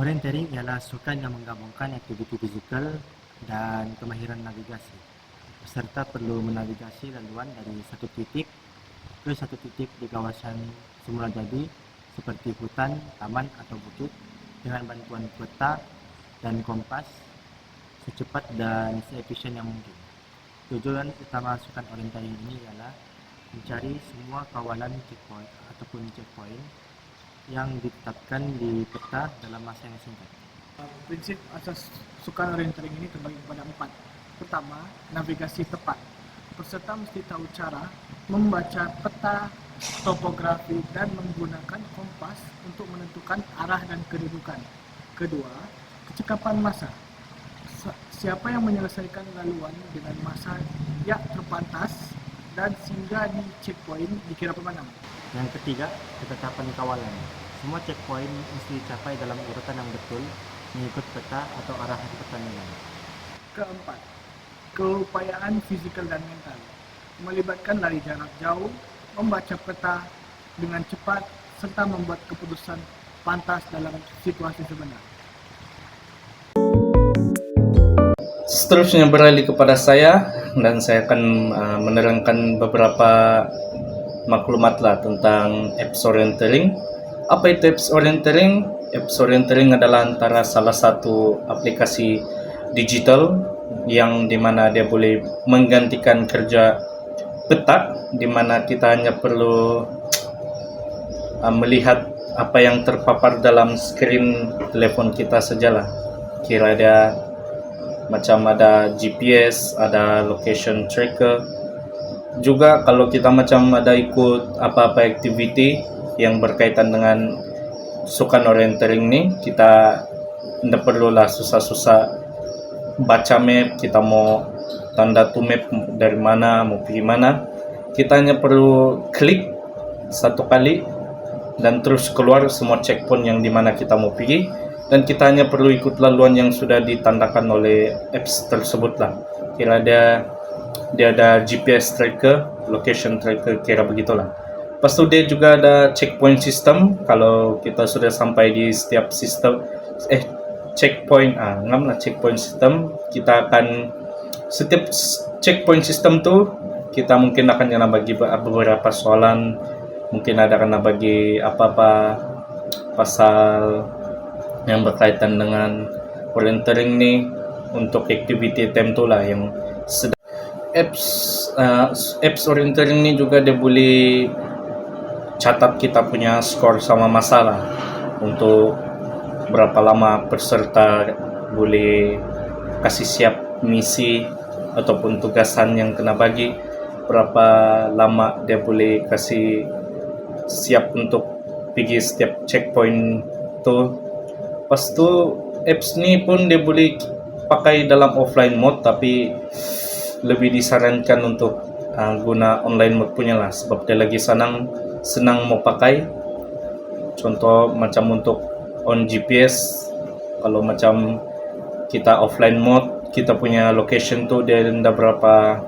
Orienteering ialah sukan yang menggabungkan aktiviti fisikal dan kemahiran navigasi. Peserta perlu menavigasi laluan dari satu titik ke satu titik di kawasan semula jadi seperti hutan, taman atau bukit dengan bantuan peta dan kompas secepat dan seefisien yang mungkin. Tujuan utama sukan orienteering ini ialah mencari semua kawalan checkpoint ataupun checkpoint yang ditetapkan di peta dalam masa yang singkat. Prinsip asas sukan orienteering ini terbagi kepada 4. Pertama, navigasi tepat. Peserta mesti tahu cara membaca peta, topografi, dan menggunakan kompas untuk menentukan arah dan kedudukan. Kedua, kecekapan masa. Siapa yang menyelesaikan laluan dengan masa yang terpantas dan singgah di checkpoint dikira pemenang. Yang ketiga, ketetapan kawalan. Semua checkpoint mesti dicapai dalam urutan yang betul mengikut peta atau arahan pertandingan. Keempat, keupayaan fisikal dan mental. Melibatkan lari jarak jauh, membaca peta dengan cepat, serta membuat keputusan pantas dalam situasi sebenar. Seterusnya beralih kepada saya dan saya akan menerangkan beberapa maklumat lah tentang apps orienteering. Apa itu apps orienteering? Apps orienteering adalah antara salah satu aplikasi digital yang dimana dia boleh menggantikan kerja peta, dimana kita hanya perlu melihat apa yang terpapar dalam skrin telepon kita sajalah. Kira dia macam ada GPS, ada location tracker. Juga kalau kita macam ada ikut apa-apa aktiviti yang berkaitan dengan sukan orienteering ni, kita tidak perlulah susah-susah baca map, kita mau tanda tu map dari mana, mau pergi mana. Kita hanya perlu klik satu kali dan terus keluar semua checkpoint yang dimana kita mau pergi. Dan kita hanya perlu ikut laluan yang sudah ditandakan oleh apps tersebut lah. Kira dia ada GPS tracker, location tracker, kira begitulah. Lepas tu dia juga ada checkpoint system. Kalau kita sudah sampai di setiap sistem checkpoint, checkpoint system, kita akan setiap checkpoint system tu kita mungkin akan kena bagi beberapa soalan, mungkin ada kena bagi apa-apa pasal yang berkaitan dengan orienteering ni untuk aktiviti tertentu lah yang sedang. Apps orienteering ni juga dia boleh catat kita punya skor sama masalah untuk berapa lama peserta boleh kasih siap misi ataupun tugasan yang kena bagi, berapa lama dia boleh kasih siap untuk pergi setiap checkpoint tu. Lepas tu apps ni pun dia boleh pakai dalam offline mode, tapi lebih disarankan untuk guna online mode punya lah, sebab dia lagi senang mau pakai. Contoh macam untuk on GPS, kalau macam kita offline mode, kita punya location tu dia tidak berapa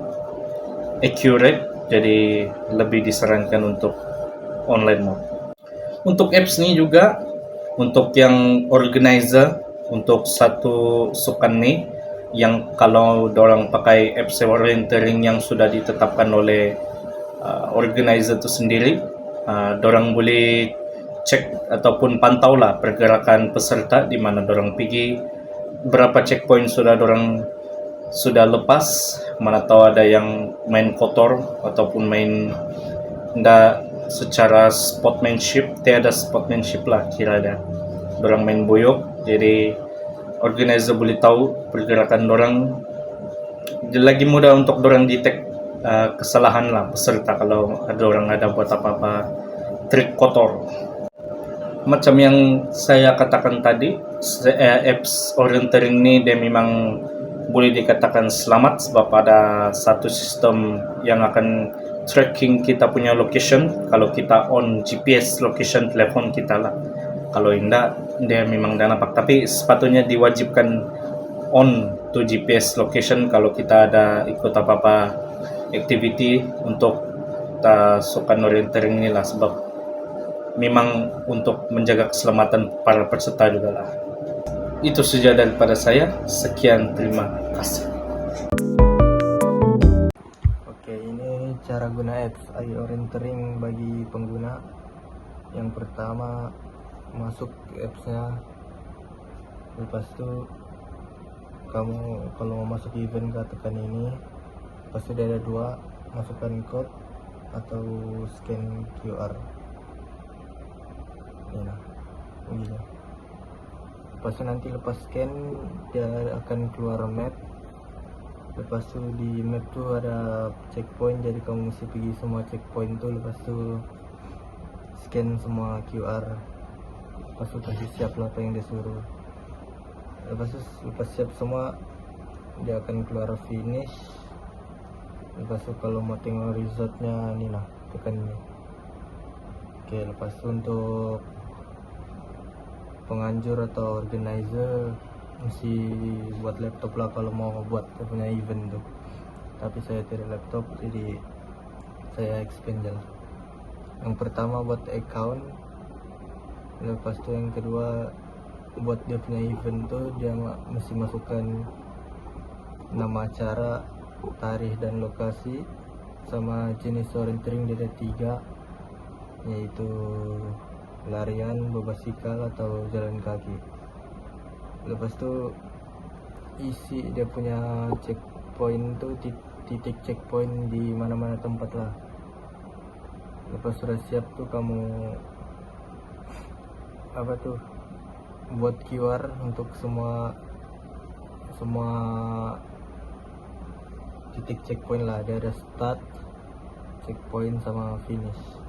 accurate, jadi lebih disarankan untuk online mode. Untuk apps ni juga untuk yang organizer untuk satu sukan ni, yang kalau dorang pakai apps orienteering yang sudah ditetapkan oleh organizer tu sendiri, dorang boleh cek ataupun pantau lah pergerakan peserta di mana dorang pergi, berapa checkpoint dorang sudah lepas, mana tahu ada yang main kotor ataupun main ndak secara sportsmanship, tiada sportsmanship lah, kira ada dorang main boyok. Jadi organizer boleh tahu pergerakan dorang, lagi mudah untuk dorang detect kesalahan lah peserta kalau ada orang ada buat apa-apa trik kotor. Macam yang saya katakan tadi, apps orienteering ni dia memang boleh dikatakan selamat, sebab ada satu sistem yang akan tracking kita punya location kalau kita on GPS location telepon kita lah. Kalau tidak, dia memang dah nampak, tapi sepatutnya diwajibkan on to GPS location kalau kita ada ikut apa-apa aktiviti untuk sukan orienteering ni lah, sebab memang untuk menjaga keselamatan para peserta juga lah. Itu saja daripada saya. Sekian, terima kasih. Oke, ini cara guna apps AI Orienteering bagi pengguna. Yang pertama, masuk ke appsnya. Lepas itu kamu kalau mau masuk event tekan ini. Lepas itu ada dua, masukkan code atau scan QR. Ini nah, begini. Lepas itu nanti lepas scan dia akan keluar map. Lepas itu di map tuh ada checkpoint, jadi kamu mesti pergi semua checkpoint tuh. Lepas itu scan semua QR. Lepas itu kasih siap lah apa yang dia suruh. Lepas siap semua dia akan keluar finish. Lepas itu kalau mau tengok resultnya ini lah, tekan ini. Oke, lepas itu untuk penganjur atau organizer mesti buat laptop lah kalau mau buat punya event tuh. Tapi saya tidak laptop, jadi saya expand aja lah. Yang pertama buat account, lepas itu yang kedua buat dia punya event tuh dia mesti masukkan nama acara, tarikh dan lokasi, sama jenis orienteering dia ada 3, yaitu larian, berbasikal atau jalan kaki. Lepas itu isi dia punya checkpoint tuh, titik checkpoint di mana-mana tempat lah. Lepas sudah siap tuh kamu buat QR untuk semua titik checkpoint lah. Dia ada start, checkpoint sama finish.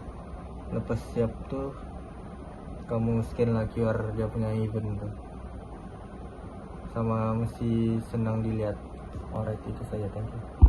Lepas siap tuh kamu scan lah QR dia punya event tuh, sama mesti senang dilihat. Alright, itu saja, thank you.